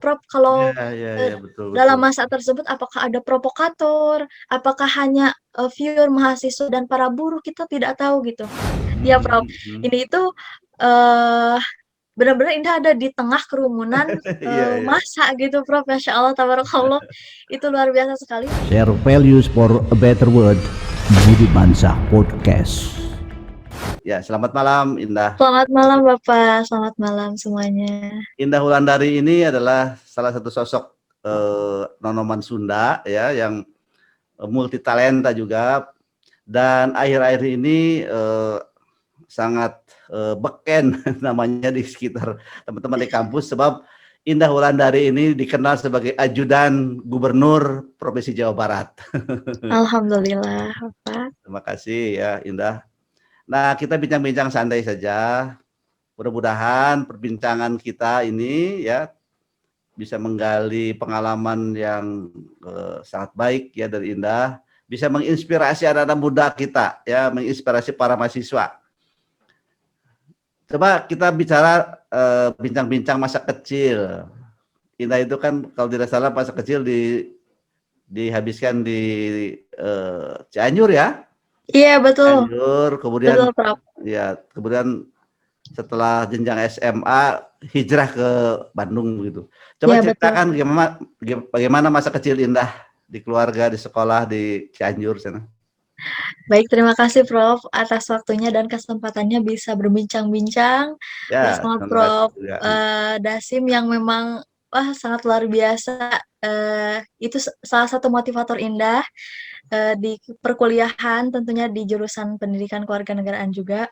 Prof, kalau Iya, iya, iya, betul, betul. dalam masa tersebut apakah ada provokator, apakah hanya pure mahasiswa dan para buruh, kita tidak tahu gitu. Ya Prof, Mhm. ini itu eh benar-benar Indah ada di tengah kerumunan Iya, iya. massa gitu Prof. Masya Allah, tabarakallah, itu luar biasa sekali. Share values for a better world. Budi Bansa Podcast. Ya, selamat malam Indah. Selamat malam Bapak, selamat malam semuanya. Indah Wulandari ini adalah salah satu sosok nonoman Sunda ya yang multi talenta juga, dan akhir-akhir ini sangat beken namanya di sekitar teman-teman di kampus, sebab Indah Wulandari ini dikenal sebagai ajudan gubernur Provinsi Jawa Barat. Alhamdulillah Bapak. Terima kasih ya Indah. Nah, kita bincang-bincang santai saja. Mudah-mudahan perbincangan kita ini ya bisa menggali pengalaman yang sangat baik ya dari Indah, bisa menginspirasi anak-anak muda kita ya, menginspirasi para mahasiswa. Coba kita bicara bincang-bincang masa kecil. Indah itu kan kalau tidak salah masa kecil dihabiskan di Cianjur ya. Iya betul, Cianjur, kemudian betul Prof. ya kemudian setelah jenjang SMA hijrah ke Bandung gitu. Coba Iya betul. ceritakan bagaimana masa kecil Indah di keluarga, di sekolah di Cianjur sana. Baik, terima kasih Prof atas waktunya dan kesempatannya bisa berbincang-bincang Ya, bersama terima kasih Prof juga. Dasim yang memang sangat luar biasa. Itu salah satu motivator Indah di perkuliahan, tentunya di jurusan pendidikan kewarganegaraan juga.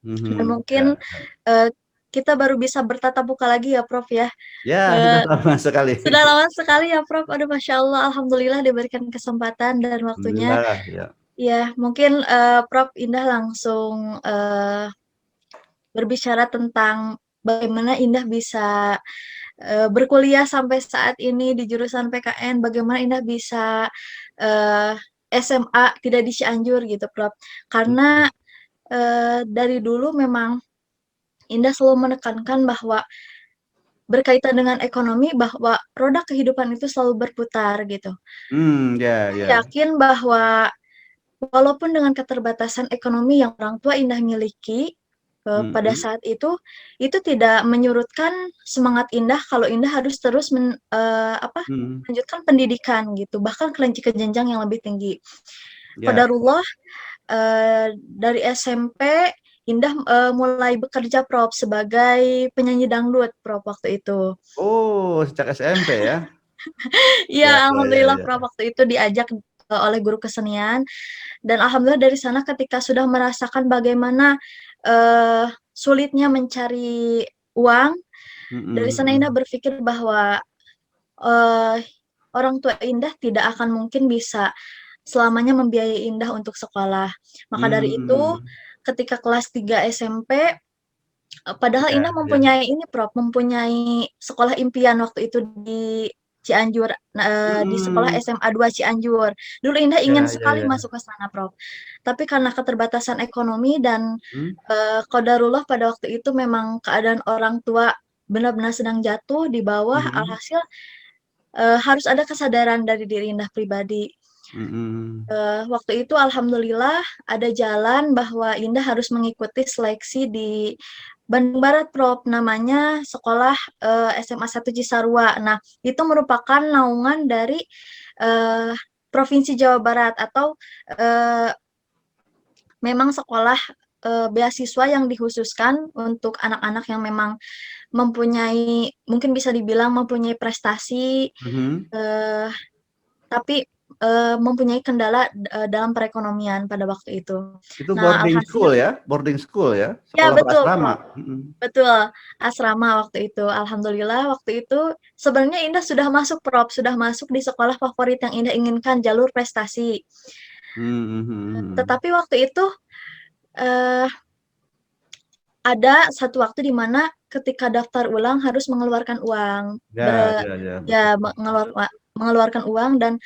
Dan mungkin Ya, kita baru bisa bertatap muka lagi ya Prof ya. ya sudah Eh, lama sekali. sudah lama sekali ya Prof. Aduh, Masya Allah, Alhamdulillah diberikan kesempatan dan waktunya. Alhamdulillah ya. Ya, mungkin Prof Indah langsung berbicara tentang bagaimana Indah bisa berkuliah sampai saat ini di jurusan PKN, bagaimana Indah bisa eh, SMA tidak di Cianjur gitu, Prof. Karena dari dulu memang Indah selalu menekankan bahwa berkaitan dengan ekonomi, bahwa roda kehidupan itu selalu berputar gitu. Ya, Indah ya. yakin bahwa walaupun dengan keterbatasan ekonomi yang orang tua Indah miliki pada Mhm. saat itu tidak menyurutkan semangat Indah kalau Indah harus terus Mhm. melanjutkan pendidikan gitu, bahkan ke jenjang yang lebih tinggi. Ya. Qadarullah dari SMP Indah mulai bekerja Prof sebagai penyanyi dangdut Prof waktu itu. Oh, sejak SMP ya. Iya, Ya, ya, ya, alhamdulillah Prof ya. waktu itu diajak oleh guru kesenian. Dan alhamdulillah dari sana ketika sudah merasakan bagaimana sulitnya mencari uang, dari sana Indah Mhm. berpikir bahwa eh, orang tua Indah tidak akan mungkin bisa selamanya membiayai Indah untuk sekolah. Maka dari itu, Mhm. ketika kelas 3 SMP, padahal Ya, Indah ya. mempunyai ini Prof, mempunyai sekolah impian waktu itu di Cianjur, di sekolah Mhm. SMA 2 Cianjur. Dulu Indah ingin Ya, ya, sekali ya. masuk ke sana, Prof. Tapi karena keterbatasan ekonomi dan Hmm? qadarullah pada waktu itu memang keadaan orang tua benar-benar sedang jatuh di bawah, Mhm. alhasil harus ada kesadaran dari diri Indah pribadi. Mhm. Waktu itu alhamdulillah ada jalan bahwa Indah harus mengikuti seleksi di Bandung Barat, Prof. Namanya Sekolah SMA 1 Cisarua. Nah, itu merupakan naungan dari eh, Provinsi Jawa Barat atau eh, memang sekolah beasiswa yang dikhususkan untuk anak-anak yang memang mempunyai, mungkin bisa dibilang mempunyai prestasi, Mhm. eh, tapi mempunyai kendala dalam perekonomian pada waktu itu. Itu Nah, boarding alhasil, school ya? Boarding school ya? ya Sekolah betul, berasrama? Prof. Mhm. Betul, asrama waktu itu. Alhamdulillah waktu itu sebenarnya Indah sudah masuk, Prof. Sudah masuk di sekolah favorit yang Indah inginkan, jalur prestasi. Mhm, mhm. Tetapi waktu itu eh, ada satu waktu di mana ketika daftar ulang harus mengeluarkan uang, Ya, ya, ya, betul. mengeluarkan uang dan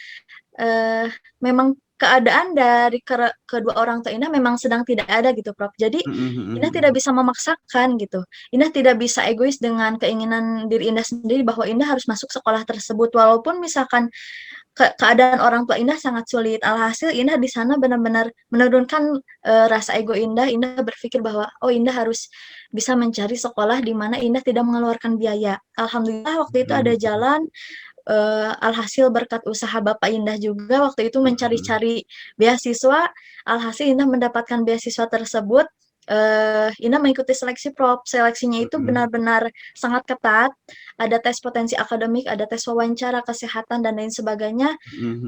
memang keadaan dari kedua orang tua Indah memang sedang tidak ada gitu, Prof. Jadi Indah tidak bisa memaksakan gitu. Indah tidak bisa egois dengan keinginan diri Indah sendiri bahwa Indah harus masuk sekolah tersebut walaupun misalkan keadaan orang tua Indah sangat sulit. Alhasil Indah di sana benar-benar menurunkan rasa ego Indah. Indah berpikir bahwa oh Indah harus bisa mencari sekolah di mana Indah tidak mengeluarkan biaya. Alhamdulillah waktu itu ada jalan. Alhasil berkat usaha Bapak Indah juga waktu itu mencari-cari beasiswa. Alhasil Indah mendapatkan beasiswa tersebut. Indah mengikuti seleksi, Prof. Seleksinya itu benar-benar sangat ketat. Ada tes potensi akademik, ada tes wawancara, kesehatan, dan lain sebagainya.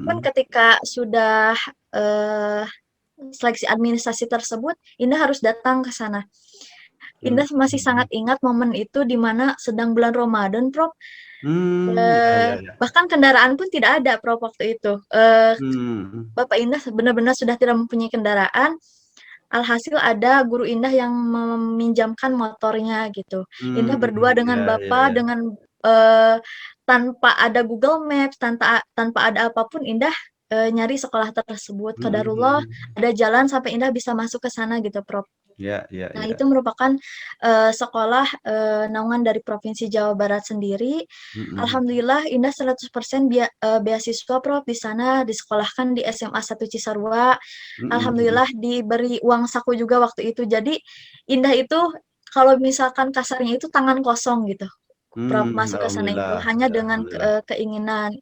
Pun ketika sudah seleksi administrasi tersebut, Indah harus datang ke sana. Indah masih sangat ingat momen itu di mana sedang bulan Ramadan, Prof. Bahkan kendaraan pun tidak ada, Prof, waktu itu. Bapak Indah benar-benar sudah tidak mempunyai kendaraan. Alhasil ada guru Indah yang meminjamkan motornya gitu. Indah berdua dengan Bapak dengan tanpa ada Google Maps, tanpa ada apapun Indah nyari sekolah tersebut. Qadarullah ada jalan sampai Indah bisa masuk ke sana gitu, Prof. Nah, itu merupakan sekolah naungan dari Provinsi Jawa Barat sendiri. Alhamdulillah Indah 100% beasiswa, Prof. Di sana disekolahkan di SMA 1 Cisarua. Alhamdulillah diberi uang saku juga waktu itu. Jadi Indah itu kalau misalkan kasarnya itu tangan kosong gitu, Prof, masuk ke sana itu hanya dengan keinginan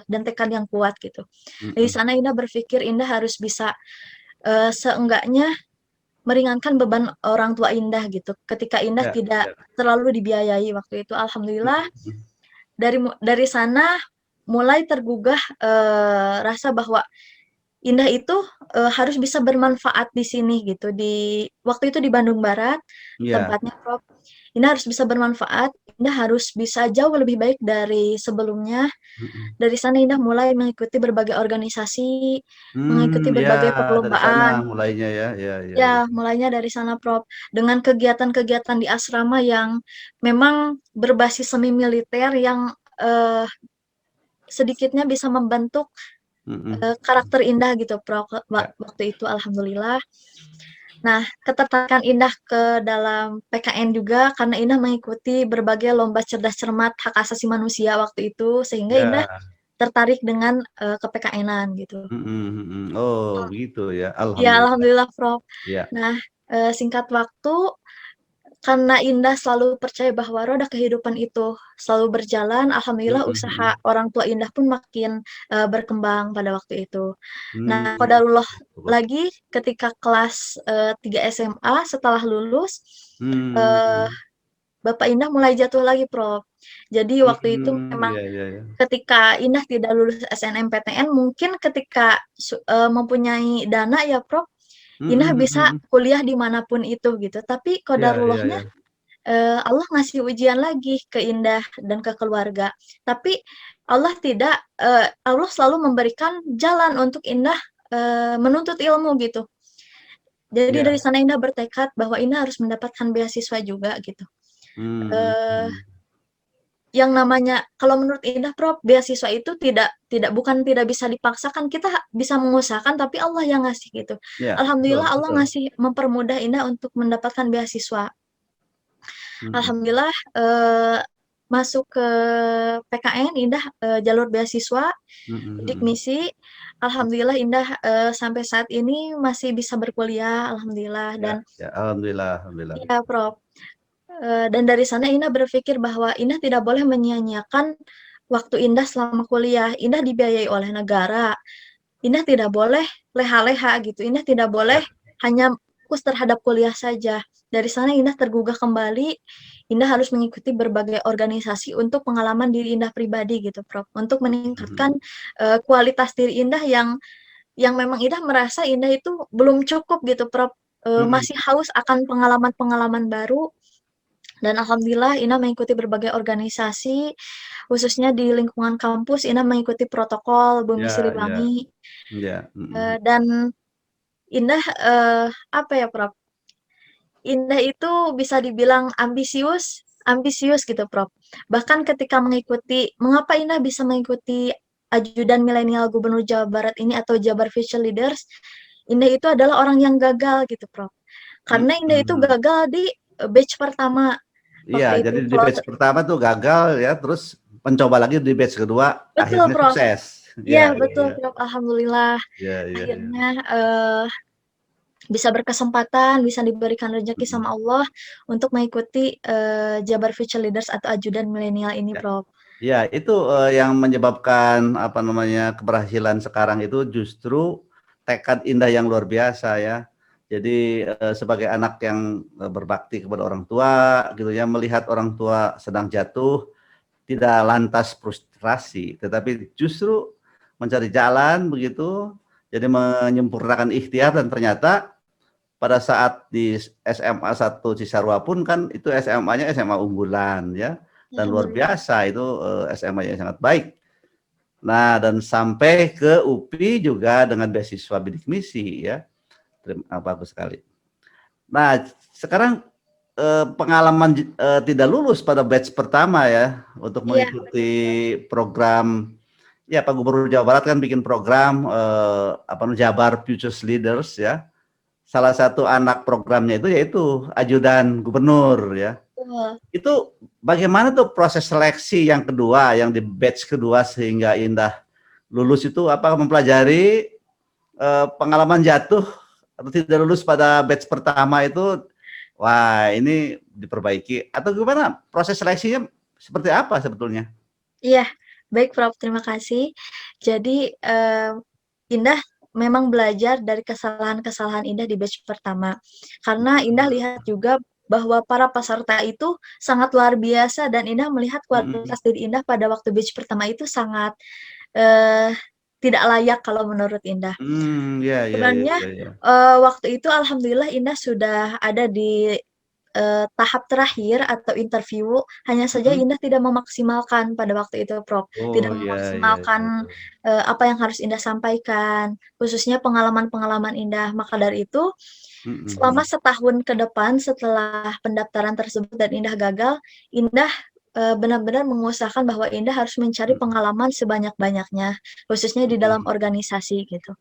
dan tekad yang kuat gitu. Di sana Indah berpikir Indah harus bisa seenggaknya meringankan beban orang tua Indah gitu. Ketika Indah tidak terlalu dibiayai waktu itu, alhamdulillah dari sana mulai tergugah rasa bahwa Indah itu harus bisa bermanfaat di sini gitu. Waktu itu di Bandung Barat tempatnya, Prof. Indah harus bisa bermanfaat. Indah harus bisa jauh lebih baik dari sebelumnya. Dari sana Indah mulai mengikuti berbagai organisasi, mengikuti berbagai dari sana perlombaan. mulainya ya. Ya, mulainya dari sana, Prof. Dengan kegiatan-kegiatan di asrama yang memang berbasis semi militer yang sedikitnya bisa membentuk karakter Indah gitu, Prof. Waktu itu, alhamdulillah. Nah, ketertarikan Indah ke dalam PKN juga karena Indah mengikuti berbagai lomba cerdas cermat hak asasi manusia waktu itu, sehingga Indah tertarik dengan ke-PKN-an gitu. Oh, begitu ya. Ya, Alhamdulillah. alhamdulillah, Prof. Ya. Nah, singkat waktu, karena Indah selalu percaya bahwa roda kehidupan itu selalu berjalan, alhamdulillah usaha orang tua Indah pun makin berkembang pada waktu itu. Nah, qadarullah lagi ketika kelas 3 SMA setelah lulus, Bapak Indah mulai jatuh lagi, Prof. Jadi waktu itu memang ketika Indah tidak lulus SNMPTN, mungkin ketika mempunyai dana ya, Prof, Indah bisa kuliah dimanapun itu gitu. Tapi qadarullahnya Allah ngasih ujian lagi ke Indah dan ke keluarga. Tapi Allah Allah selalu memberikan jalan untuk Indah menuntut ilmu gitu. Jadi dari sana Indah bertekad bahwa Indah harus mendapatkan beasiswa juga gitu. Yang namanya kalau menurut Indah, Prof, beasiswa itu bukan tidak bisa dipaksakan, kita bisa mengusahakan tapi Allah yang ngasih gitu. Alhamdulillah Allah ngasih mempermudah Indah untuk mendapatkan beasiswa. Alhamdulillah masuk ke PKN Indah jalur beasiswa Dikmisi. Alhamdulillah Indah sampai saat ini masih bisa berkuliah, alhamdulillah. Dan alhamdulillah. Iya, Prof. Dan dari sana Indah berpikir bahwa Indah tidak boleh menyia-nyiakan waktu Indah selama kuliah. Indah dibiayai oleh negara. Indah tidak boleh leha-leha gitu. Indah tidak boleh hanya fokus terhadap kuliah saja. Dari sana Indah tergugah kembali. Indah harus mengikuti berbagai organisasi untuk pengalaman diri Indah pribadi gitu, Prof. Untuk meningkatkan kualitas diri Indah yang memang Indah merasa Indah itu belum cukup gitu, Prof. Masih haus akan pengalaman-pengalaman baru. Dan alhamdulillah Indah mengikuti berbagai organisasi, khususnya di lingkungan kampus Indah mengikuti protokol Bumi Siliwangi. Dan Indah apa ya, Prof? Indah itu bisa dibilang ambisius gitu, Prof. Bahkan ketika mengapa Indah bisa mengikuti ajudan milenial Gubernur Jawa Barat ini atau Jabar Future Leaders, Indah itu adalah orang yang gagal gitu, Prof. Karena Indah itu Mhm. gagal di batch pertama Iya, waktu jadi itu. di batch pertama tuh gagal ya, terus mencoba lagi di batch kedua, Betul, akhirnya Prof. sukses. Iya, Iya, iya, betul, iya. Prof. Alhamdulillah. Iya, iya, iya. Akhirnya bisa berkesempatan, bisa diberikan rezeki Mhm. sama Allah untuk mengikuti Jabar Future Leaders atau ajudan milenial ini, Ya. Prof. Ya, itu yang menyebabkan apa namanya keberhasilan sekarang itu justru tekad Indah yang luar biasa ya. Jadi sebagai anak yang berbakti kepada orang tua gitu ya, melihat orang tua sedang jatuh, tidak lantas frustrasi, tetapi justru mencari jalan begitu, jadi menyempurnakan ikhtiar dan ternyata pada saat di SMA 1 Cisarua pun kan itu SMA-nya SMA unggulan ya, dan luar Alhamdulillah. biasa itu SMA yang sangat baik. Nah, dan sampai ke UPI juga dengan beasiswa bidik misi ya. Bagus sekali. Nah, sekarang pengalaman tidak lulus pada batch pertama ya untuk Iya, mengikuti program ya Pak Gubernur Jawa Barat kan bikin program Jabar Futures Leaders ya. Salah satu anak programnya itu yaitu ajudan gubernur ya. betul. Itu bagaimana tuh proses seleksi yang kedua, yang di batch kedua sehingga Indah lulus itu apa mempelajari pengalaman jatuh atau tidak lulus pada batch pertama itu, wah ini diperbaiki atau gimana proses seleksinya seperti apa sebetulnya? Iya, baik Prof, terima kasih. Jadi Indah memang belajar dari kesalahan-kesalahan Indah di batch pertama. Karena Indah lihat juga bahwa para peserta itu sangat luar biasa dan Indah melihat Mhm. kualitas diri Indah pada waktu batch pertama itu sangat eh, tidak layak kalau menurut Indah. Ya, ya, ya, Sebenarnya ya, ya. waktu itu alhamdulillah Indah sudah ada di tahap terakhir atau interview, hanya saja Mhm. Indah tidak memaksimalkan pada waktu itu, Prof. Tidak Oh ya, ya, memaksimalkan ya. apa yang harus Indah sampaikan, khususnya pengalaman-pengalaman Indah. Maka dari itu, selama Mhm. setahun ke depan setelah pendaftaran tersebut dan Indah gagal, Indah benar-benar mengusahakan bahwa Indah harus mencari Mhm. pengalaman sebanyak-banyaknya, khususnya di dalam Mhm. organisasi gitu.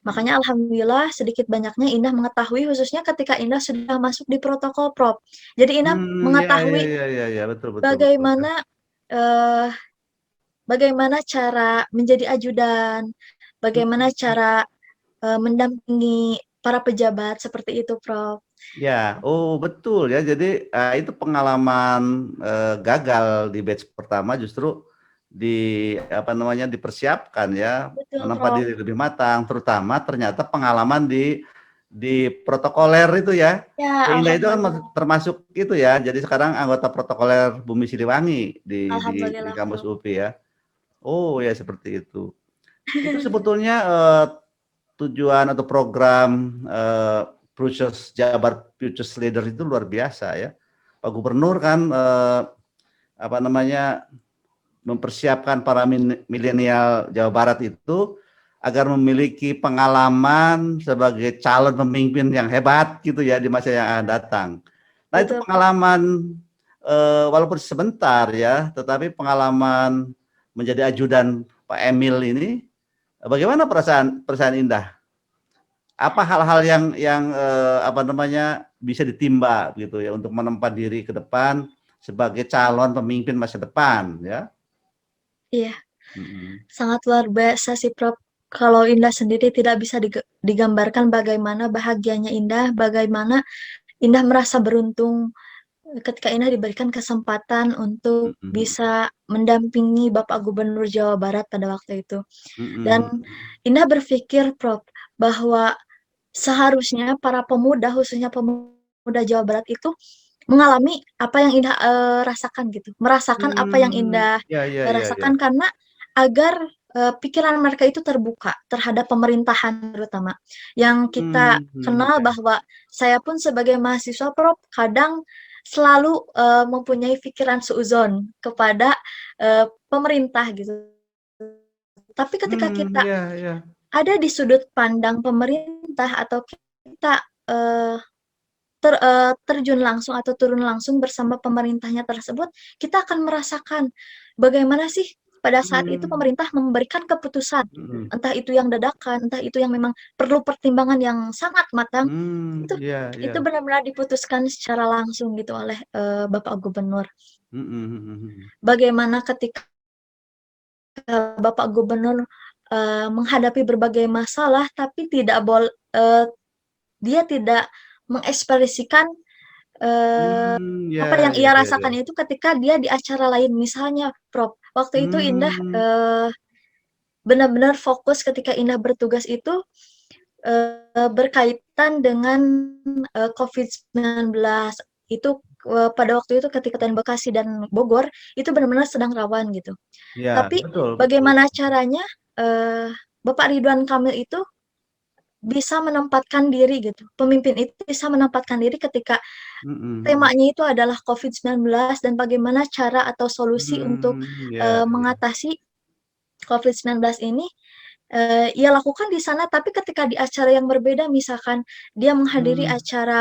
Makanya alhamdulillah sedikit banyaknya Indah mengetahui khususnya ketika Indah sudah masuk di protokol Prof. Jadi Indah Ya, ya, mengetahui ya, ya, ya, betul, betul, betul. bagaimana eh, bagaimana cara menjadi ajudan, bagaimana Mhm. cara mendampingi para pejabat seperti itu Prof. Ya, oh betul ya. Jadi itu pengalaman gagal di batch pertama justru di apa namanya dipersiapkan ya, Betul menempa Prof. diri lebih matang, terutama ternyata pengalaman di protokoler itu ya. Ya Indah itu kan alhamdulillah. termasuk itu ya. Jadi sekarang anggota protokoler Bumi Siliwangi di Alhamdulillah kampus Prof. UPI ya. Oh ya seperti itu. Itu sebetulnya tujuan atau program Jabar Futures Leader itu luar biasa ya. Pak Gubernur kan apa namanya mempersiapkan para milenial Jawa Barat itu agar memiliki pengalaman sebagai calon pemimpin yang hebat gitu ya di masa yang akan datang. Nah itu Betul Prof. pengalaman walaupun sebentar ya, tetapi pengalaman menjadi ajudan Pak Emil ini, bagaimana perasaan perasaan Indah? Apa hal-hal yang apa namanya bisa ditimba gitu ya untuk menempa diri ke depan sebagai calon pemimpin masa depan ya. Iya, Mhm. sangat luar biasa sih Prof. Kalau Indah sendiri tidak bisa digambarkan bagaimana bahagianya Indah, bagaimana Indah merasa beruntung ketika Indah diberikan kesempatan untuk Mhm. bisa mendampingi Bapak Gubernur Jawa Barat pada waktu itu. Dan Mhm. Indah berpikir, Prof, bahwa seharusnya para pemuda, khususnya pemuda Jawa Barat itu mengalami apa yang Indah rasakan gitu, merasakan apa yang Indah Ya, ya, ya, rasakan ya. karena agar pikiran mereka itu terbuka terhadap pemerintahan terutama. Yang kita kenal Ya. bahwa saya pun sebagai mahasiswa Prof kadang selalu mempunyai pikiran suuzon kepada pemerintah gitu. Tapi ketika kita Ya, ya. ada di sudut pandang pemerintah atau kita eh, terjun langsung atau turun langsung bersama pemerintahnya tersebut, kita akan merasakan bagaimana sih pada saat itu Hmm. pemerintah memberikan keputusan, Hmm. entah itu yang dadakan, entah itu yang memang perlu pertimbangan yang sangat matang, Hmm. itu Iya, iya. itu benar-benar diputuskan secara langsung gitu oleh Bapak Gubernur. Hmm, hmm, hmm, hmm. Bagaimana ketika Bapak Gubernur menghadapi berbagai masalah, tapi dia tidak mengekspresikan Ya, apa yang ya, ia ya, ya. rasakan itu ketika dia di acara lain. Misalnya, Prof, waktu itu Indah Hmm. benar-benar fokus ketika Indah bertugas itu berkaitan dengan COVID-19. Itu pada waktu itu ketika Kabupaten Bekasi dan Bogor itu benar-benar sedang rawan gitu. Ya, Tapi betul, betul. bagaimana caranya Bapak Ridwan Kamil itu bisa menempatkan diri gitu. Pemimpin itu bisa menempatkan diri ketika Hmm, hmm, hmm. temanya itu adalah COVID-19 dan bagaimana cara atau solusi untuk Ya, ya. mengatasi COVID-19 ini ia lakukan di sana, tapi ketika di acara yang berbeda, misalkan dia menghadiri Hmm, acara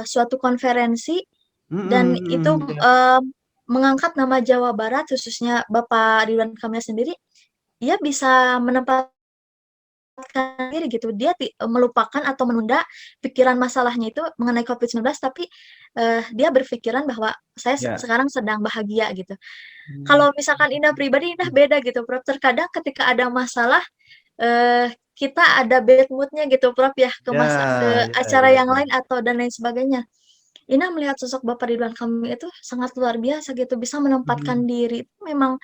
suatu konferensi dan itu ya. mengangkat nama Jawa Barat, khususnya Bapak Ridwan Kamil sendiri, ia bisa menempatkan diri gitu. Dia melupakan atau menunda pikiran masalahnya itu mengenai COVID-19, tapi dia berpikiran bahwa saya Ya. sekarang sedang bahagia gitu. Hmm. Kalau misalkan Indah pribadi, Indah beda gitu, Prof. Terkadang ketika ada masalah, kita ada bad mood-nya gitu, Prof, ya, Ya, ke ya, acara ya, yang ya. lain atau dan lain sebagainya. Indah melihat sosok Bapak Ridwan Kamil itu sangat luar biasa gitu, bisa menempatkan Hmm, diri, itu memang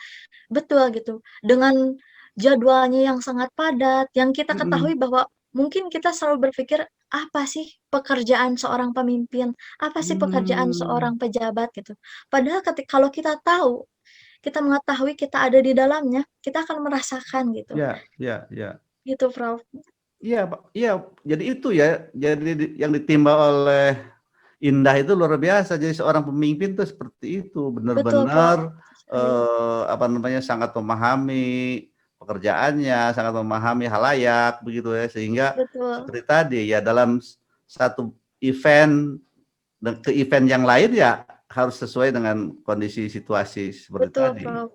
betul gitu. Dengan jadwalnya yang sangat padat, yang kita hmm. ketahui bahwa mungkin kita selalu berpikir, apa sih pekerjaan seorang pemimpin? Apa sih pekerjaan Hmm. seorang pejabat gitu? Padahal kalau kita tahu, kita mengetahui kita ada di dalamnya, kita akan merasakan gitu. Ya, ya, ya. Gitu, Prof. Iya, Pak. Iya, jadi itu ya, jadi yang ditimba oleh Indah itu luar biasa. Jadi seorang pemimpin tuh seperti itu, Betul, Prof. benar-benar Sekali. apa namanya sangat memahami pekerjaannya, sangat memahami halayak begitu ya, sehingga Betul. seperti tadi ya dalam satu event ke event yang lain ya harus sesuai dengan kondisi situasi seperti Betul, tadi. Prof.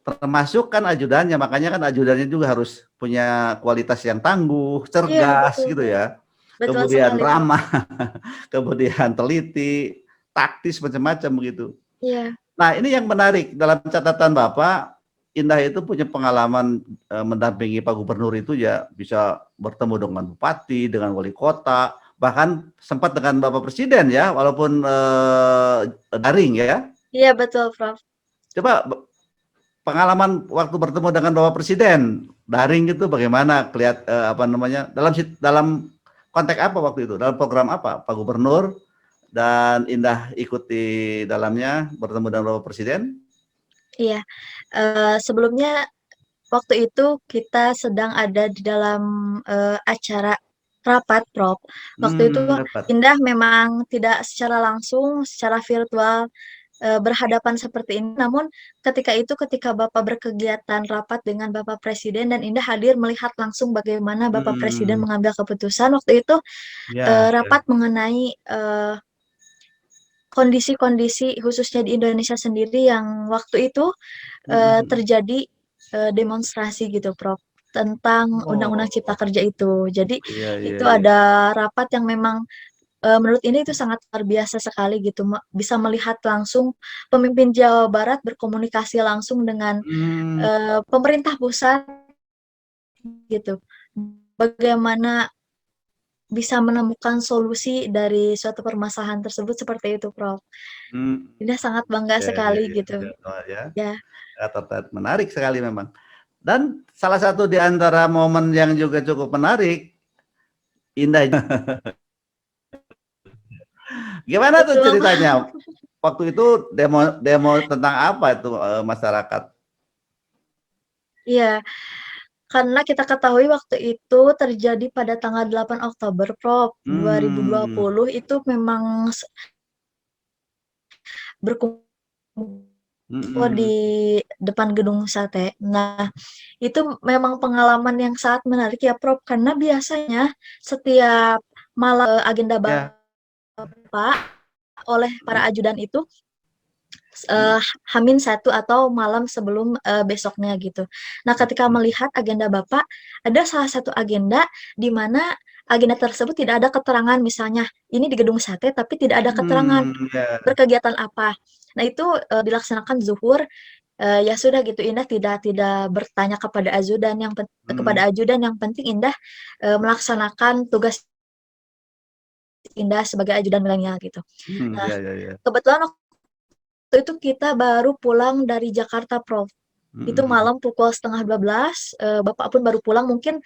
Termasuk kan ajudannya, makanya kan ajudannya juga harus punya kualitas yang tangguh, Iya, cerdas betul, gitu Prof. ya, Betul kemudian sekali, Prof. ramah, kemudian teliti, taktis macam-macam begitu. Iya, Nah, ini yang menarik dalam catatan Bapak, Indah itu punya pengalaman mendampingi Pak Gubernur itu ya bisa bertemu dengan bupati, dengan wali kota, bahkan sempat dengan Bapak Presiden ya, walaupun daring ya. iya betul, Prof. Coba pengalaman waktu bertemu dengan Bapak Presiden daring itu bagaimana apa namanya dalam konteks apa waktu itu, dalam program apa Pak Gubernur dan Indah ikuti dalamnya bertemu dengan Bapak Presiden. Iya. Sebelumnya waktu itu kita sedang ada di dalam acara rapat, Prof. Waktu itu Dapat. Indah memang tidak secara langsung, secara virtual berhadapan seperti ini. Namun ketika Bapak berkegiatan rapat dengan Bapak Presiden dan Indah hadir melihat langsung bagaimana Bapak Presiden Hmm, mengambil keputusan. Waktu itu ya, ya. rapat mengenai kondisi-kondisi khususnya di Indonesia sendiri yang waktu itu Hmm. terjadi demonstrasi gitu, Prof, tentang Undang-Undang Cipta Oh, Kerja itu. Jadi iya, iya, itu iya. ada rapat yang memang menurut ini itu sangat luar biasa sekali gitu, bisa melihat langsung pemimpin Jawa Barat berkomunikasi langsung dengan Hmm, pemerintah pusat gitu. Bagaimana bisa menemukan solusi dari suatu permasalahan tersebut seperti itu, Prof. hmm, Ini sangat bangga ya, ya, sekali ya, gitu. ya, oh, ya. Ya, Menarik sekali memang. Dan salah satu di antara momen yang juga cukup menarik, Indah. Gimana tuh betul. ceritanya? Waktu itu demo demo tentang apa itu masyarakat? Iya, karena kita ketahui waktu itu terjadi pada tanggal 8 Oktober, Prof, Hmm, 2020 itu memang berkumpul di hmm, depan gedung sate. Nah, itu memang pengalaman yang sangat menarik ya, Prof, karena biasanya setiap malam agenda ya, Bapak oleh para ajudan itu Hmm. Hamin 1 atau malam sebelum besoknya gitu. Nah, ketika melihat agenda Bapak, ada salah satu agenda di mana agenda tersebut tidak ada keterangan, misalnya ini di gedung sate tapi tidak ada keterangan Ya. berkegiatan apa. Nah, itu dilaksanakan zuhur. Ya sudah gitu, Indah tidak bertanya kepada ajudan, Hmm. yang penting Indah melaksanakan tugas Indah sebagai ajudan milenial gitu. Nah, Ya, ya, ya. kebetulan waktu itu kita baru pulang dari Jakarta, Prof. Itu Hmm. malam pukul 11:30, Bapak pun baru pulang. Mungkin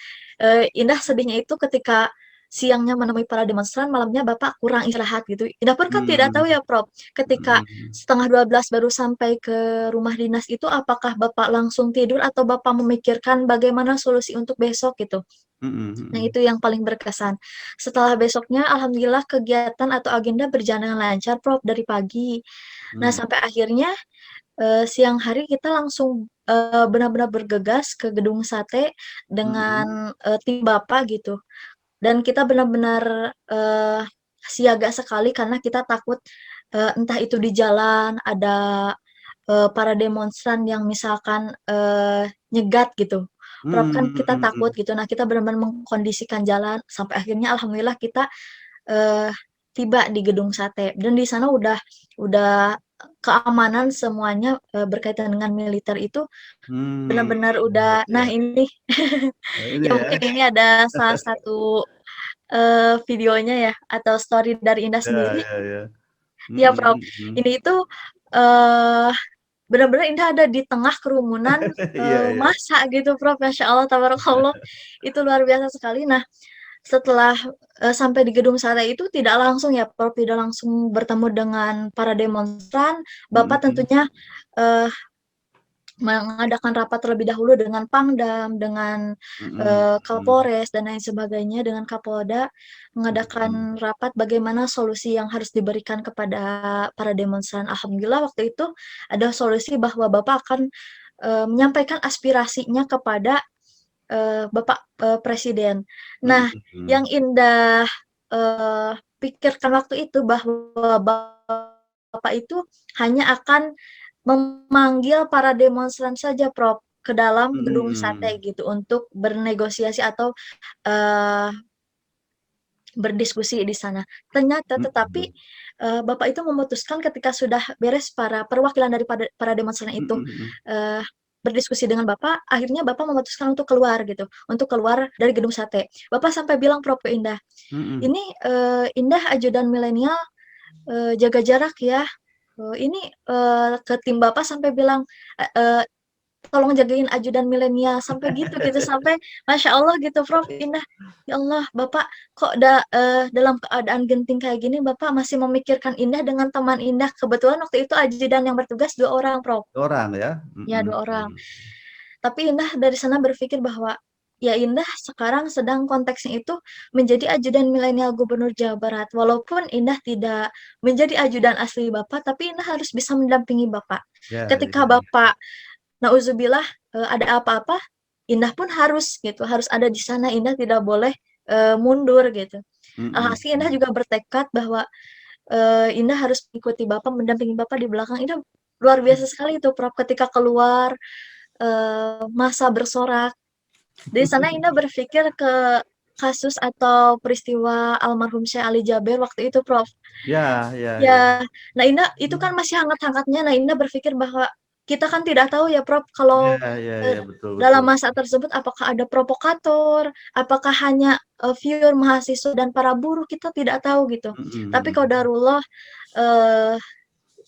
Indah sedihnya itu ketika siangnya menemui para demonstran, malamnya Bapak kurang istirahat gitu. Indah pun kan tidak tahu Hmm. ya, Prof, ketika Hmm. 11:30 baru sampai ke rumah dinas itu, apakah Bapak langsung tidur atau Bapak memikirkan bagaimana solusi untuk besok gitu. Nah, Hmm. itu yang paling berkesan. Setelah besoknya alhamdulillah kegiatan atau agenda berjalan lancar, Prof, dari pagi. Nah, Hmm. sampai akhirnya siang hari kita langsung benar-benar bergegas ke gedung sate Hmm. dengan tim Bapak gitu. Dan kita benar-benar siaga sekali karena kita takut entah itu di jalan ada para demonstran yang misalkan nyegat gitu. Prof, kan kita takut Hmm. gitu. Nah, kita benar-benar mengkondisikan jalan sampai akhirnya alhamdulillah kita eee, tiba di gedung sate dan di sana udah keamanan semuanya berkaitan dengan militer itu Hmm. benar-benar Ya, udah, nah ya. ini Ini ya ya. mungkin ini ada salah satu videonya ya atau story dari Indah Ya, sendiri. ya, ya. Ya, Hmm. Prof, Hmm. ini itu eee, benar-benar Indah ada di tengah kerumunan Iya, iya. massa gitu, Prof, masya Allah tabarakallah, itu luar biasa sekali. Nah, setelah sampai di gedung sate itu tidak langsung ya, Prof, tidak langsung bertemu dengan para demonstran. Bapak Hmm. tentunya eee, mengadakan rapat terlebih dahulu dengan Pangdam, dengan Hmm. Hmm. Kapolres dan lain sebagainya, dengan Kapolda, mengadakan Hmm. rapat bagaimana solusi yang harus diberikan kepada para demonstran. Alhamdulillah waktu itu ada solusi bahwa Bapak akan menyampaikan aspirasinya kepada Bapak Presiden. Nah, Hmm. yang Hmm. Indah pikirkan waktu itu bahwa Bapak itu hanya akan memanggil para demonstran saja, Prof, ke dalam gedung Hmm. sate gitu untuk bernegosiasi atau eee, berdiskusi di sana. Ternyata tetapi Hmm. Bapak itu memutuskan ketika sudah beres para perwakilan daripada para demonstran itu Hmm. eee, berdiskusi dengan Bapak, akhirnya Bapak memutuskan untuk keluar gitu, untuk keluar dari gedung sate. Bapak sampai bilang, Prof, ke Indah, Hmm. "Ini Indah ajudan milenial, jaga jarak ya." Ini ke tim Bapak sampai bilang, eee "Tolong jagain ajudan milenial," sampai gitu, sampai masya Allah gitu, Prof, Indah, ya Allah, Bapak kok dalam keadaan genting kayak gini, Bapak masih memikirkan Indah dengan teman Indah. Kebetulan waktu itu ajudan yang bertugas 2 orang, Prof. Orang ya. Ya, Hmm. 2 orang. Hmm. Tapi Indah dari sana berpikir bahwa, ya Indah sekarang sedang konteksnya itu menjadi ajudan milenial Gubernur Jawa Barat. Walaupun Indah tidak menjadi ajudan asli Bapak, tapi Indah harus bisa mendampingi Bapak. Ya, Ketika ya. Bapak nauzubillah, ada apa-apa, Indah pun harus gitu, harus ada di sana, Indah tidak boleh mundur gitu. Hmm. Alhasil Indah Hmm. juga bertekad bahwa Indah harus mengikuti Bapak, mendampingi Bapak di belakang. Indah luar biasa sekali itu, Prof, ketika keluar massa bersorak. Dari sana Indah berpikir ke kasus atau peristiwa almarhum Syekh Ali Jaber waktu itu, Prof. Ya, ya, ya. Ya, nah Indah itu kan masih hangat-hangatnya. Nah, Indah berpikir bahwa kita kan tidak tahu ya, Prof, Ya, kalau ya, ya, betul, dalam betul. masa tersebut apakah ada provokator, apakah hanya pure mahasiswa dan para buruh, kita tidak tahu gitu. Tapi Hmm. qadarullah eee,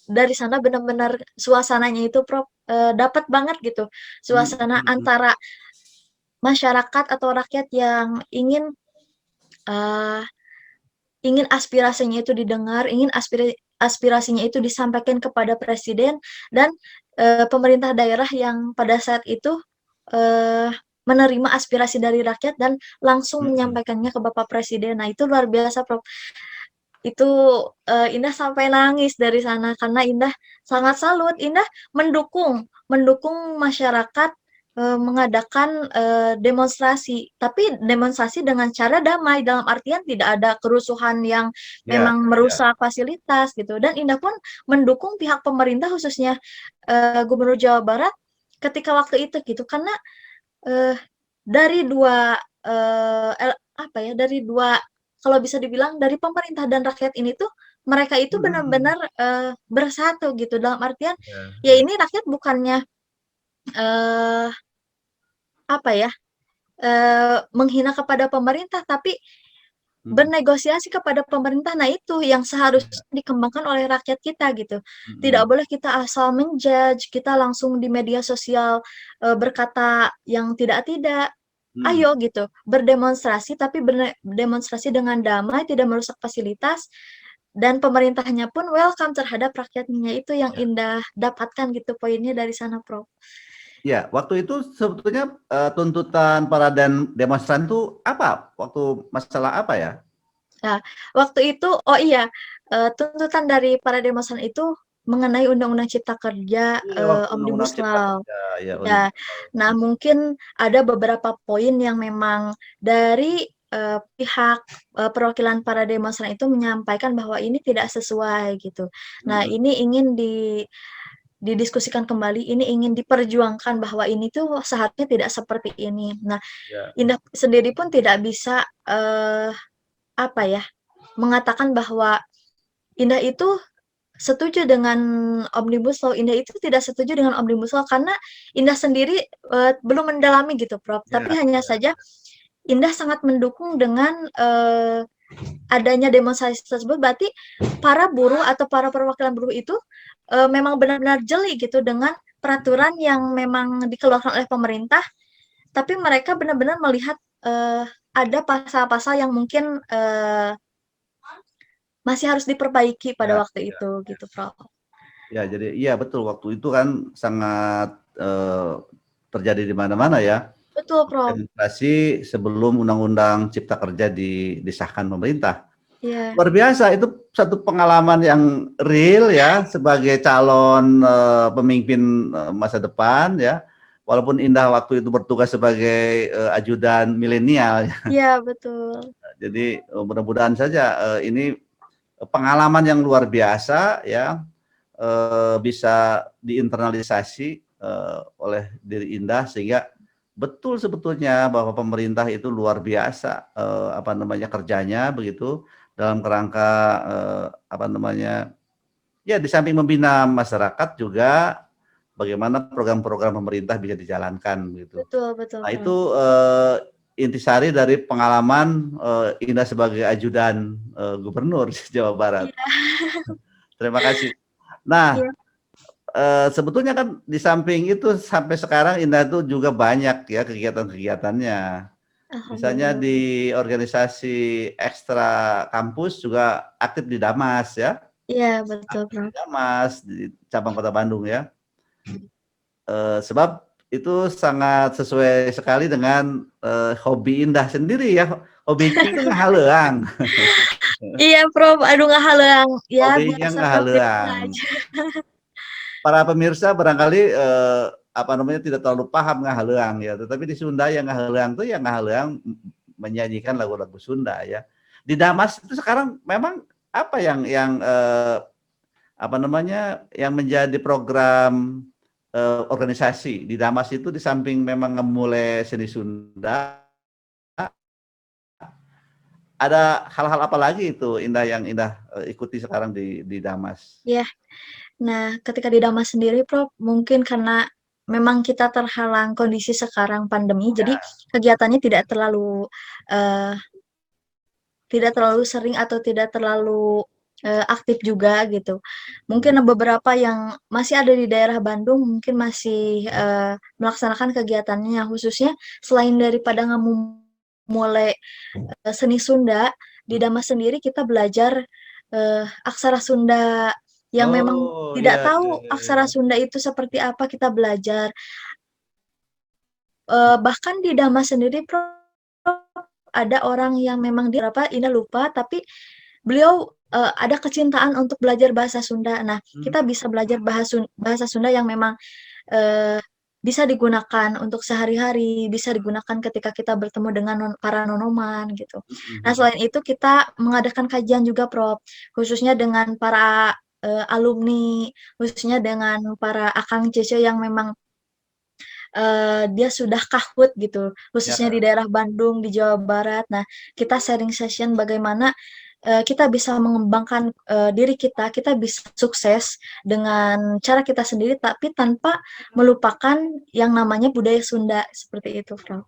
dari sana benar-benar suasananya itu, Prof, dapat banget gitu, Hmm. suasana Hmm. antara masyarakat atau rakyat yang eee, ingin aspirasinya itu didengar, ingin aspirasinya itu disampaikan kepada presiden dan pemerintah daerah yang pada saat itu eee, menerima aspirasi dari rakyat dan langsung Hmm. menyampaikannya ke Bapak Presiden. Nah, itu luar biasa, Prof. Itu Indah sampai nangis dari sana karena Indah sangat salut, Indah mendukung mendukung masyarakat mengadakan demonstrasi, tapi demonstrasi dengan cara damai, dalam artian tidak ada kerusuhan yang Ya, memang merusak fasilitas gitu. Dan Indah pun mendukung pihak pemerintah khususnya Gubernur Jawa Barat ketika waktu itu gitu, karena eh, dari dua dari dua, kalau bisa dibilang dari pemerintah dan rakyat ini tuh mereka itu benar-benar bersatu gitu, dalam artian ya, ya ya. ini rakyat bukannya eh, apa ya menghina kepada pemerintah, tapi Mm, bernegosiasi kepada pemerintah. Nah, itu yang seharusnya dikembangkan oleh rakyat kita gitu. Tidak mm, boleh kita asal menjudge, kita langsung di media sosial berkata yang tidak-tidak. mm. Ayo gitu, berdemonstrasi tapi berdemonstrasi dengan damai, tidak merusak fasilitas, dan pemerintahnya pun welcome terhadap rakyatnya. Itu yang Ya. Indah dapatkan gitu poinnya dari sana, Prof. Ya, waktu itu sebetulnya tuntutan para demonstran itu apa? Waktu masalah apa ya? Nah, waktu itu, oh iya, tuntutan dari para demonstran itu mengenai Undang-Undang Cipta Kerja, Iya, waktu Undang-Undang Omnibus Cipta Law. Kerja, ya, Ya, Omnibus Law. nah mungkin ada beberapa poin yang memang dari pihak perwakilan para demonstran itu menyampaikan bahwa ini tidak sesuai gitu. Nah, Mm, ini ingin didiskusikan kembali, ini ingin diperjuangkan bahwa ini tuh seharusnya tidak seperti ini. Nah, ya, Indah sendiri pun tidak bisa apa ya, mengatakan bahwa Indah itu setuju dengan Omnibus Law. Indah itu tidak setuju dengan Omnibus Law karena Indah sendiri belum mendalami gitu, Prof. Tapi ya, hanya saja Indah sangat mendukung dengan adanya demonstrasi tersebut. Berarti para buruh atau para perwakilan buruh itu memang benar-benar jeli gitu dengan peraturan yang memang dikeluarkan oleh pemerintah, tapi mereka benar-benar melihat ada pasal-pasal yang mungkin masih harus diperbaiki pada ya, waktu ya. itu gitu, Prof. Ya, jadi iya betul waktu itu kan sangat terjadi di mana-mana ya. Betul, Prof. Demonstrasi sebelum Undang-Undang Cipta Kerja disahkan pemerintah. Iya, Luar biasa, itu satu pengalaman yang real ya sebagai calon pemimpin masa depan ya. Walaupun Indah waktu itu bertugas sebagai ajudan milenial ya. iya betul. Jadi mudah-mudahan saja ini pengalaman yang luar biasa ya bisa diinternalisasi oleh diri Indah sehingga betul sebetulnya bahwa pemerintah itu luar biasa apa namanya kerjanya begitu dalam kerangka apa namanya ya di samping membina masyarakat juga bagaimana program-program pemerintah bisa dijalankan begitu. Betul, betul, Nah Prof. itu intisari dari pengalaman Indah sebagai ajudan gubernur Jawa Barat. Iya, Terima kasih. Nah, iya. sebetulnya kan di samping itu sampai sekarang Indah itu juga banyak ya kegiatan-kegiatannya. Misalnya Alhamdulillah. di organisasi ekstra kampus juga aktif di Damas ya, Iya, betul, aktif di Prof. Damas di cabang Kota Bandung ya. Sebab itu sangat sesuai sekali dengan hobi Indah sendiri ya. Hobinya itu ngahaleang. Iya, Prof. Aduh, nggak halang. Ya, Hobinya biasa prakteknya ngahaleang. aja. Para pemirsa barangkali apa namanya tidak terlalu paham ngahaleang ya, tetapi di Sunda yang ngahaleang itu yang ngahaleang menyanyikan lagu-lagu Sunda ya. Di Damas itu sekarang memang apa yang apa namanya yang menjadi program organisasi di Damas itu di samping memang memulai seni Sunda, ada hal-hal apa lagi itu Indah yang Indah ikuti sekarang di Damas? Iya. Nah, ketika di Damas sendiri, Prof, mungkin karena memang kita terhalang kondisi sekarang pandemi, jadi kegiatannya eh, tidak terlalu sering atau tidak terlalu aktif juga gitu. Mungkin beberapa yang masih ada di daerah Bandung mungkin masih melaksanakan kegiatannya, khususnya selain daripada mulai seni Sunda, di Damas sendiri kita belajar aksara Sunda yang memang Oh tidak ya, ya, tahu ya, aksara ya. Sunda itu seperti apa, kita belajar. Bahkan di Damas sendiri, Prof, ada orang yang memang dia apa, Indah lupa, tapi beliau ada kecintaan untuk belajar bahasa Sunda. Nah, Hmm. kita bisa belajar bahasa Sunda yang memang eh, bisa digunakan untuk sehari-hari, bisa digunakan ketika kita bertemu dengan para nonoman gitu. Nah, Mhm. selain itu kita mengadakan kajian juga, Prof, khususnya dengan para, alumni, khususnya dengan para akang cece yang memang, dia sudah kahut gitu, khususnya di Ya, daerah Bandung, di Jawa Barat. Nah, kita sharing session bagaimana, kita bisa mengembangkan, diri kita, kita bisa sukses dengan cara kita sendiri, tapi tanpa melupakan yang namanya budaya Sunda, seperti itu, Prof.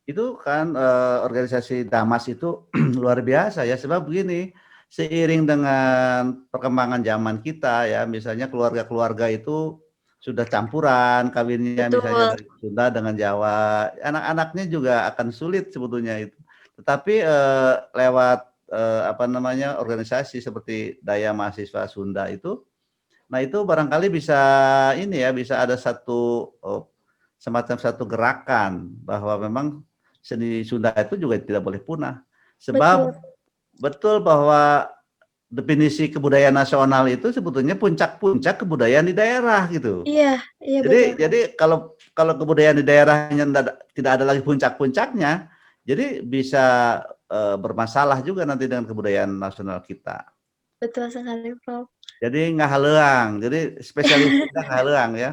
itu kan organisasi Damas itu luar biasa ya, sebab begini, seiring dengan perkembangan zaman kita ya, misalnya keluarga-keluarga itu sudah campuran kawinnya misalnya Betul, dari Sunda dengan Jawa, anak-anaknya juga akan sulit sebetulnya itu. Tetapi lewat apa namanya organisasi seperti Daya Mahasiswa Sunda itu, nah itu barangkali bisa ini ya, bisa ada satu semacam satu gerakan bahwa memang seni Sunda itu juga tidak boleh punah. betul. Sebab betul bahwa definisi kebudayaan nasional itu sebetulnya puncak-puncak kebudayaan di daerah gitu. Iya, iya betul, Prof. Jadi kalau kalau kebudayaan di daerahnya tidak ada lagi puncak-puncaknya, jadi bisa bermasalah juga nanti dengan kebudayaan nasional kita. Betul sekali, Prof. Jadi ngahaleang, jadi spesialis kita ngahaleang ya.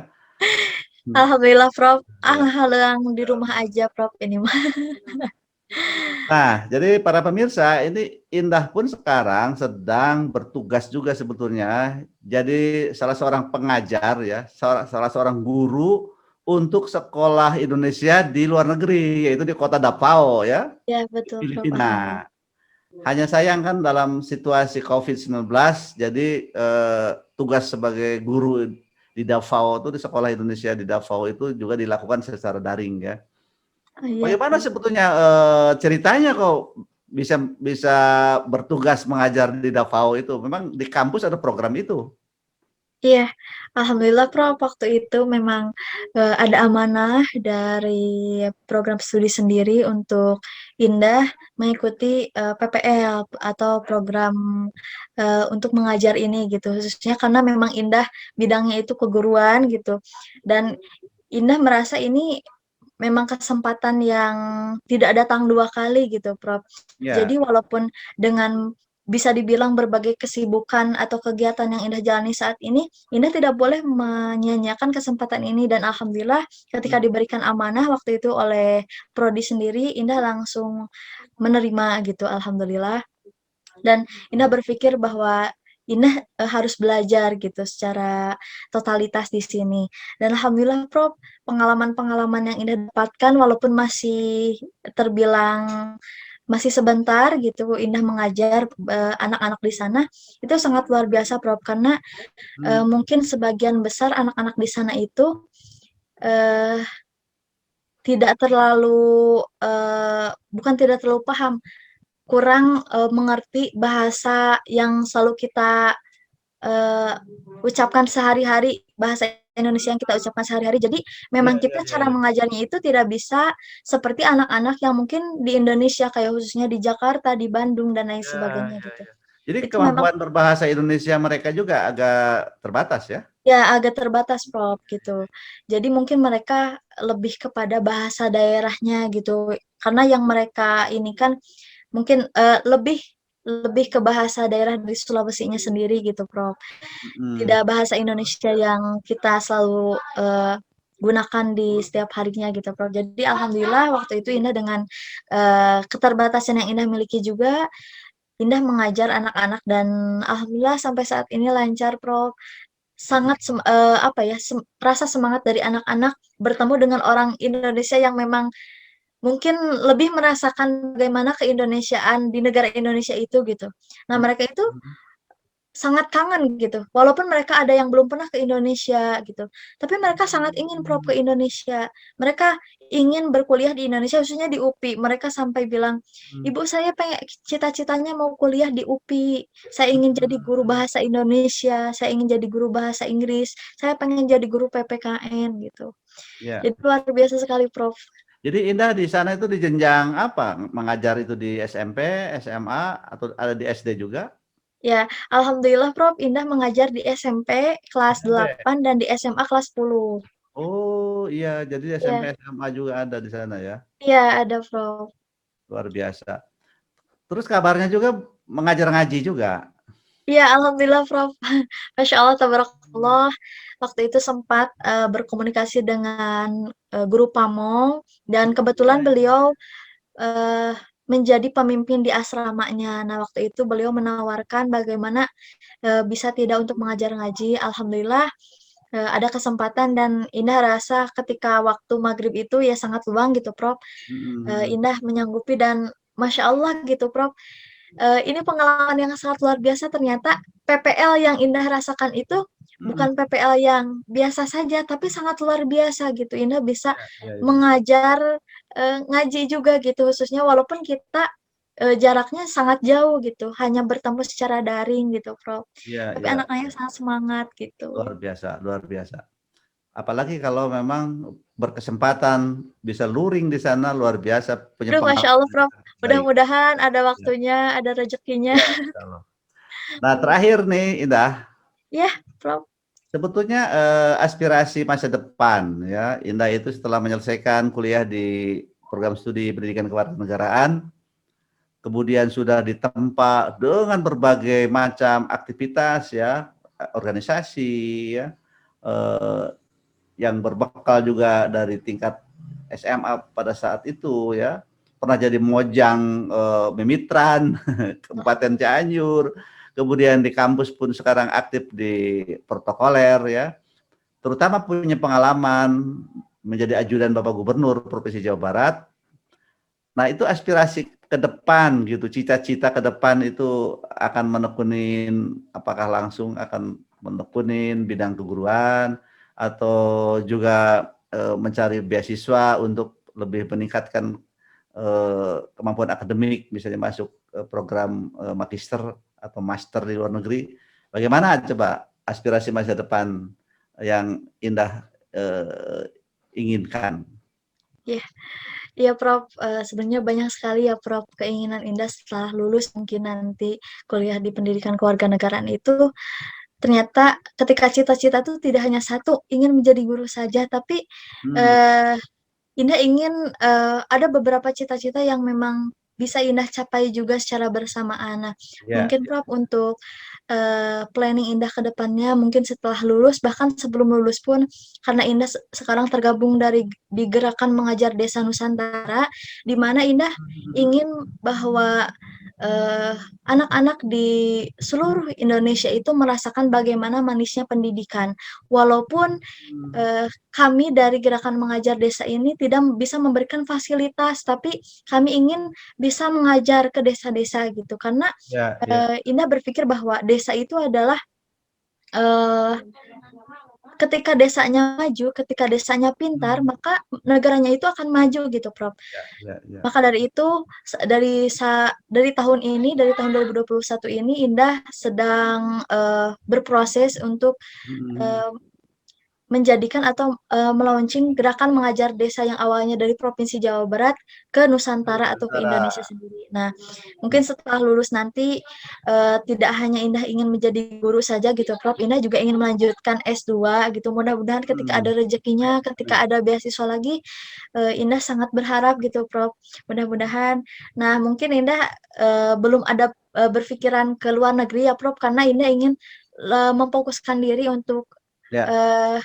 Hmm. Alhamdulillah, Prof. Ya. Halang di rumah aja, Prof, ini mah. Nah, jadi para pemirsa, ini Indah pun sekarang sedang bertugas juga sebetulnya. Jadi salah seorang pengajar ya, salah seorang guru untuk sekolah Indonesia di luar negeri, yaitu di kota Davao ya, Ya, di betul, Prof. Filipina. Alhamdulillah. Hanya sayang kan dalam situasi COVID-19, jadi tugas sebagai guru di Davao itu di sekolah Indonesia di Davao itu juga dilakukan secara daring ya. Oh, iya, Bagaimana Prof. sebetulnya ceritanya kok bisa bisa bertugas mengajar di Davao itu? Memang di kampus ada program itu? Iya, alhamdulillah, Prof, waktu itu memang, ada amanah dari program studi sendiri untuk Indah mengikuti, PPL atau program, untuk mengajar ini gitu, khususnya karena memang Indah bidangnya itu keguruan gitu, dan Indah merasa ini memang kesempatan yang tidak datang 2 kali gitu, Prof. Ya. Jadi walaupun dengan bisa dibilang berbagai kesibukan atau kegiatan yang Indah jalani saat ini, Indah tidak boleh menyia-nyiakan kesempatan ini dan alhamdulillah ketika Hmm. diberikan amanah waktu itu oleh prodi sendiri, Indah langsung menerima gitu, alhamdulillah. Dan Indah berpikir bahwa Indah, harus belajar gitu secara totalitas di sini. Dan alhamdulillah, Prof, pengalaman-pengalaman yang Indah dapatkan walaupun masih terbilang masih sebentar gitu Indah mengajar, anak-anak di sana, itu sangat luar biasa, Prof, karena, Hmm. mungkin sebagian besar anak-anak di sana itu, eee, tidak terlalu, bukan tidak terlalu paham, kurang, mengerti bahasa yang selalu kita, eee, ucapkan sehari-hari, bahasa Indonesia yang kita ucapkan sehari-hari. Jadi Ya, memang ya, kita ya, cara ya. mengajarnya itu tidak bisa seperti anak-anak yang mungkin di Indonesia, kayak khususnya di Jakarta, di Bandung, dan lain Ya, sebagainya ya, gitu. ya. Jadi Itu memang kemampuan berbahasa Indonesia mereka juga agak terbatas ya? ya agak terbatas, Prof, gitu. Jadi mungkin mereka lebih kepada bahasa daerahnya gitu, karena yang mereka ini kan mungkin, lebih lebih ke bahasa daerah di Sulawesinya sendiri gitu, Prof. Mhm. Tidak bahasa Indonesia yang kita selalu, gunakan di setiap harinya gitu, Prof. Jadi alhamdulillah waktu itu Indah dengan, keterbatasan yang Indah miliki juga, Indah mengajar anak-anak dan alhamdulillah sampai saat ini lancar, Prof. Sangat apa ya, rasa semangat dari anak-anak bertemu dengan orang Indonesia yang memang mungkin lebih merasakan bagaimana keindonesiaan di negara Indonesia itu gitu. Nah, mereka itu Mhm. sangat kangen gitu, walaupun mereka ada yang belum pernah ke Indonesia gitu, tapi mereka sangat ingin Prof ke Indonesia. Mereka ingin berkuliah di Indonesia, khususnya di UPI. Mereka sampai bilang, Mhm. "Ibu saya cita-citanya mau kuliah di UPI. Saya ingin jadi guru bahasa Indonesia, saya ingin jadi guru bahasa Inggris, saya pengen jadi guru PPKN," gitu. Ya. Jadi luar biasa sekali, Prof. Jadi Indah di sana itu di jenjang apa? Mengajar itu di SMP, SMA, atau ada di SD juga? Ya, alhamdulillah, Prof, Indah mengajar di SMP kelas SMP. 8 dan di SMA kelas 10. Oh iya, jadi Iya, SMP SMA juga ada di sana ya, iya ada Prof. luar biasa. Terus kabarnya juga mengajar ngaji juga. Iya, alhamdulillah Prof. Masya Allah, tabarakallah. Waktu itu sempat berkomunikasi dengan guru Pamong dan kebetulan Iya. beliau eh, menjadi pemimpin di asramanya. Nah, waktu itu beliau menawarkan bagaimana bisa tidak untuk mengajar ngaji. Alhamdulillah ada kesempatan dan Indah rasa ketika waktu maghrib itu ya sangat luang gitu, Prof. Mhm, Indah menyanggupi dan Masya Allah gitu, Prof. Ini pengalaman yang sangat luar biasa. Ternyata PPL yang Indah rasakan itu mhm. bukan PPL yang biasa saja, tapi sangat luar biasa gitu. Indah bisa Iya, iya, iya. mengajar ngaji juga gitu, khususnya walaupun kita jaraknya sangat jauh gitu, hanya bertemu secara daring gitu, Prof. Iya, Tapi iya, anak-anaknya sangat semangat gitu. luar biasa, luar biasa. Apalagi kalau memang berkesempatan bisa luring di sana, luar biasa, punya Aduh, Masya pengalaman Allah, yang Prof. sangat baik. Mudah-mudahan ada Ya, waktunya, ada rezekinya. ya, insya Allah. Nah, terakhir nih, Indah, Ya, Prof. sebetulnya aspirasi masa depan ya, Indah itu setelah menyelesaikan kuliah di program studi pendidikan kewarganegaraan, kemudian sudah ditempa dengan berbagai macam aktivitas ya, organisasi ya, eh, yang berbekal juga dari tingkat SMA pada saat itu ya, pernah jadi mojang Memitran Kabupaten Cianjur, kemudian di kampus pun sekarang aktif di protokoler ya, terutama punya pengalaman menjadi ajudan Bapak Gubernur Provinsi Jawa Barat. Nah, itu aspirasi ke depan gitu, cita-cita ke depan itu akan menekunin, apakah langsung akan menekunin bidang keguruan atau juga mencari beasiswa untuk lebih meningkatkan kemampuan akademik, misalnya masuk program magister atau master di luar negeri. Bagaimana coba aspirasi masa depan yang Indah inginkan? Ya, iya Prof. Sebenarnya banyak sekali ya Prof. Keinginan Indah setelah lulus mungkin nanti kuliah di pendidikan kewarganegaraan itu ternyata ketika cita-cita itu tidak hanya satu, ingin menjadi guru saja, tapi Hmm, eh, Indah ingin ada beberapa cita-cita yang memang bisa Indah capai juga secara bersamaan. Nah, ya, mungkin Prof untuk planning Indah ke depannya mungkin setelah lulus bahkan sebelum lulus pun karena Indah sekarang tergabung di gerakan mengajar Desa Nusantara di mana Indah ingin bahwa eh, anak-anak di seluruh Indonesia itu merasakan bagaimana manisnya pendidikan. Walaupun kami dari Gerakan Mengajar Desa ini tidak bisa memberikan fasilitas, tapi kami ingin bisa mengajar ke desa-desa gitu. Karena ya, ya. Indah berpikir bahwa desa itu adalah eh, ketika desanya maju, ketika desanya pintar, Hmm, maka negaranya itu akan maju gitu, Prof. ya, ya, ya. Maka dari itu dari tahun ini, dari tahun 2021 ini Indah sedang berproses untuk Hmm, eh, menjadikan atau melaunching gerakan mengajar desa yang awalnya dari Provinsi Jawa Barat ke Nusantara atau ke Nusantara. Indonesia sendiri. Nah, mungkin setelah lulus nanti tidak hanya Indah ingin menjadi guru saja gitu, Prof. Indah juga ingin melanjutkan S2 gitu. Mudah-mudahan ketika Hmm, ada rezekinya, baik. ketika ada beasiswa lagi, Indah sangat berharap gitu, Prof. Mudah-mudahan. Nah, mungkin Indah belum ada berpikiran ke luar negeri ya, Prof. Karena Indah ingin memfokuskan diri untuk Ya, eh,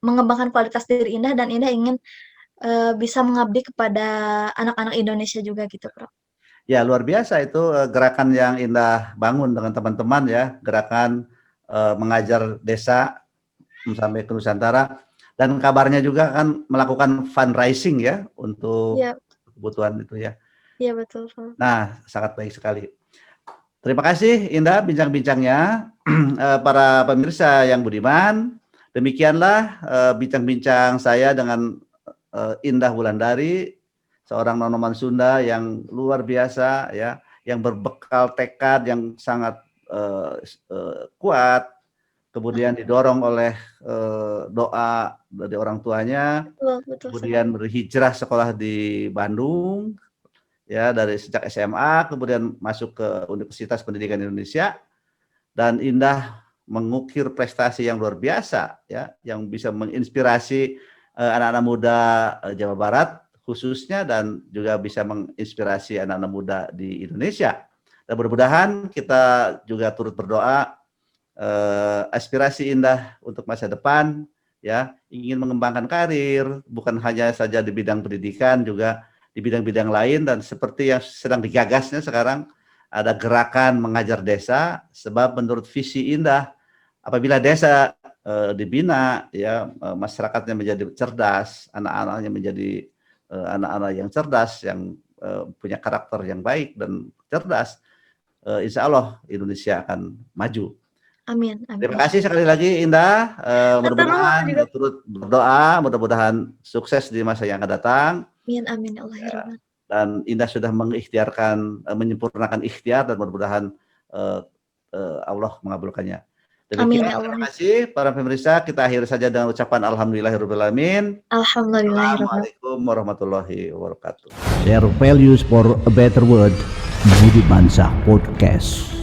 mengembangkan kualitas diri Indah dan Indah ingin bisa mengabdi kepada anak-anak Indonesia juga gitu, Prof. ya luar biasa itu gerakan yang Indah bangun dengan teman-teman ya, gerakan mengajar desa sampai ke Nusantara, dan kabarnya juga kan melakukan fundraising ya untuk Iya, kebutuhan itu ya. iya betul, Prof. Nah, sangat baik sekali. Terima kasih Indah bincang-bincangnya. Para pemirsa yang budiman, demikianlah bincang-bincang saya dengan Indah Wulandari, seorang nonoman Sunda yang luar biasa ya, yang berbekal tekad yang sangat kuat, kemudian didorong oleh doa dari orang tuanya, Betul, betul kemudian sekali. berhijrah sekolah di Bandung ya, dari sejak SMA, kemudian masuk ke Universitas Pendidikan Indonesia, dan Indah mengukir prestasi yang luar biasa ya, yang bisa menginspirasi anak-anak muda Jawa Barat khususnya, dan juga bisa menginspirasi anak-anak muda di Indonesia. Dan mudah-mudahan kita juga turut berdoa aspirasi Indah untuk masa depan, ya, ingin mengembangkan karir bukan hanya saja di bidang pendidikan, juga di bidang-bidang lain. Dan seperti yang sedang digagasnya sekarang, ada gerakan mengajar desa, sebab menurut visi Indah, apabila desa dibina, ya, masyarakatnya menjadi cerdas, anak-anaknya menjadi anak-anak yang cerdas, yang punya karakter yang baik dan cerdas, insya Allah Indonesia akan maju. Amin, amin. Terima kasih sekali lagi Indah. Mudah-mudahan juga. turut berdoa, mudah-mudahan sukses di masa yang akan datang. Amin, amin ya Allah ya Ya. Rabbal. Dan Indah sudah mengikhtiarkan, menyempurnakan ikhtiar, dan mudah-mudahan Allah mengabulkannya. Amin Demikian, ya Allah. terima kasih para pemirsa. Kita akhiri saja dengan ucapan Alhamdulillahirrahmanirrahim. Alhamdulillahirrahmanirrahim. Assalamualaikum warahmatullahi wabarakatuh. Share values for a better world. Budi Bansa Podcast.